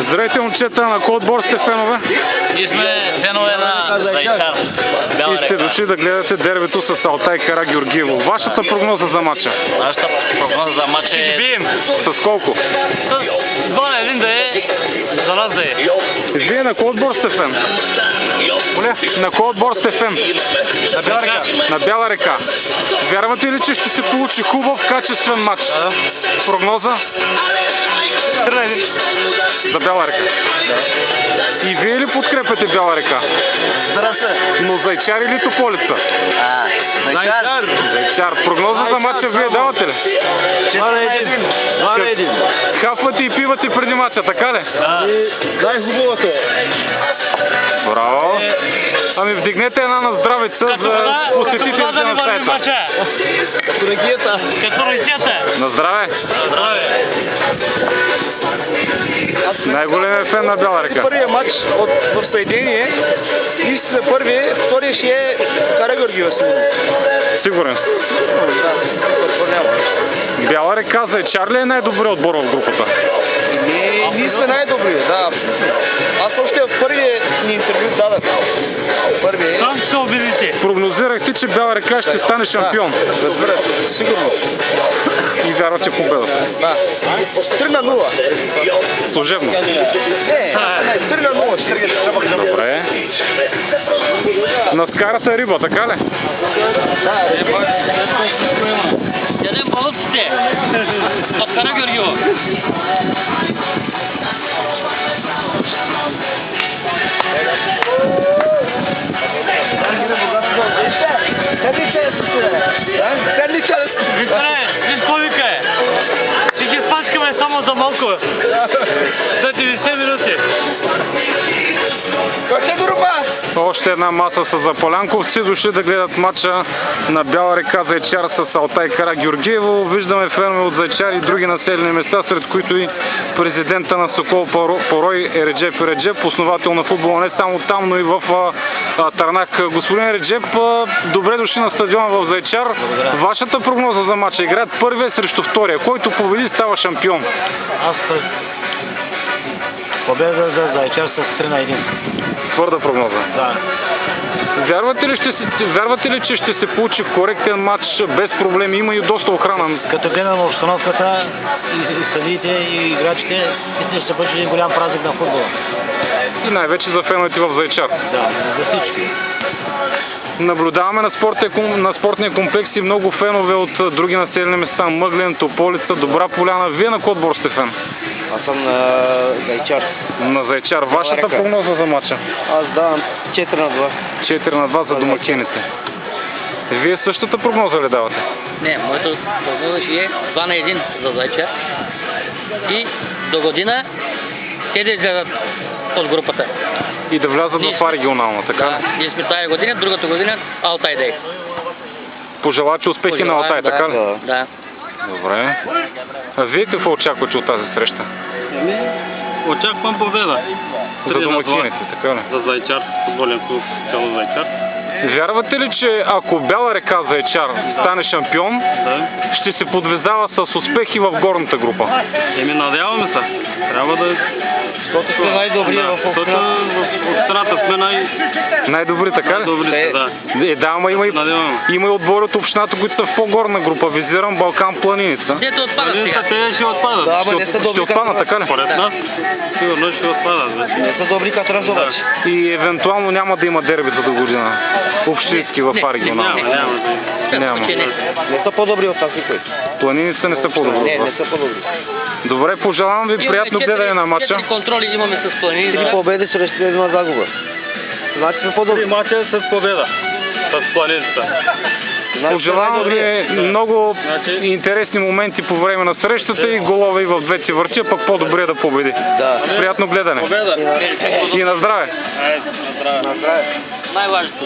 Здравейте, момчета, на кой отбор сте фенове? Ние сме фенове на Зайчар. И сте дошли да гледате дербито с Алтай Карагеоргиево. Вашата прогноза за матча? Нашата прогноза за матча е... С колко? С 2-1 да е, за нас да е. Вие на кой отбор сте фен? На кой отбор сте фен? На Бяла река. На Бяла река. Вярвате ли, че ще се получи хубав, качествен матч? Прогноза? 3-1. За Бяла река. И вие ли подкрепяте Бяла река? Здравейте. Но Зайчар или Тополица? Зайчар. Зайчар. Прогноза за матча вие давате ли? 2-1. Хапвате и пивате преди матча, така ли? Най-хубавото. Браво! Ами вдигнете една на здравица за посетителите на сайта. Катурагията. На здраве! Здраве. Най-големият фен на Бяла река. Първият матч в Съединение и сме първи, втория ще е Карагеоргиево сигурно. Сигурен. Бяла река, Зайчар ли е най-добрият отбор в групата? Ние сме най-добри, да. Аз още в първия ни интервю дадах. Първия. Там ще убедите. Прогнозирахте, че Бяла река ще стане шампион. Разбира се, сигурно. И вярвате в победата. Да. 3-0. Служебно. Не, 3-0 ще тръгне. Добре. На скарата риба, така ли? Ядем балъците. От Карагеоргиево. Ще ги спачкаме само за малко. За 90 минути. Още една маса с заполянковци дошли да гледат матча на Бяла река Зайчар с Алтай Карагеоргиево. Виждаме фенове от Зайчар и други населени места, сред които и президента на Сокол Порой Ереджеп Ереджеп, основател на футбола не само там, но и в Тарнак. Господин Ереджеп, добре дошли на стадиона в Зайчар. Вашата прогноза за матча? Играят първия срещу втория. Който победи, става шампион. Победа за Зайчар с 3-1. Твърда прогноза. Да. Вярвате ли, че ще се получи коректен матч без проблеми? Има и доста охрана. Като гледам обстановката и съдиите и играчите, мисля, ще бъде един голям празник на футбола. И най-вече за феновете в Зайчар. Да, за всички. Наблюдаваме на спортния комплекс и много фенове от други населени места. Мъглен, Тополица, Добра поляна. Вие на кой отбор сте фен? Аз съм на Зайчар. На Зайчар. Вашата прогноза за матча? Аз давам 4-2. 4-2 за домакините. Вие същата прогноза ли давате? Не, моето прогноза ще е 2-1 за Зайчар. И до година те да излязат от групата. И да влязат в А регионална, така ли? Да, ние сме тази година, другата година Алтай Дей. Пожелавате успехи на Алтай, така ли? Да. Добре. А вие какво очаквате от тази среща? Очаквам победа. За домакините, така ли? За Зайчар, футболен клуб село Зайчар. Вярвате ли, че ако Бяла река Зайчар стане шампион, ще се подвизава с успехи в горната група? Надяваме се. Трябва да... Защото сме най-добри в общината. В общината сме Най-добри, така ли? най-добри, да. Да, ама има и отбори от общината, които са в по-горна група. Визирам Балкан планиница. Дето отпадат сега. Те ще отпадат. Да, ама не са Ще добри. отпаднат, така ли? Според нас, сигурно ще отпадат. Не са добри като раз обаче. И евентуално няма да има дербита до година. Общински в А регионална. Няма. Не са по-добри от тази, които. Планиница не са по-добри. Не са по-добри. Добре, пожелавам ви приятно гледане на матча. 4 контроли имаме с планини. 3 победи срещу една загуба. Значи сме по-добри. Матча с победа. С планината. Пожелавам ви много интересни моменти по време на срещата и голове и в двете върти, пък по-добре да победи. Да. Приятно гледане. Победа. И на здраве! На здраве. Най-важното.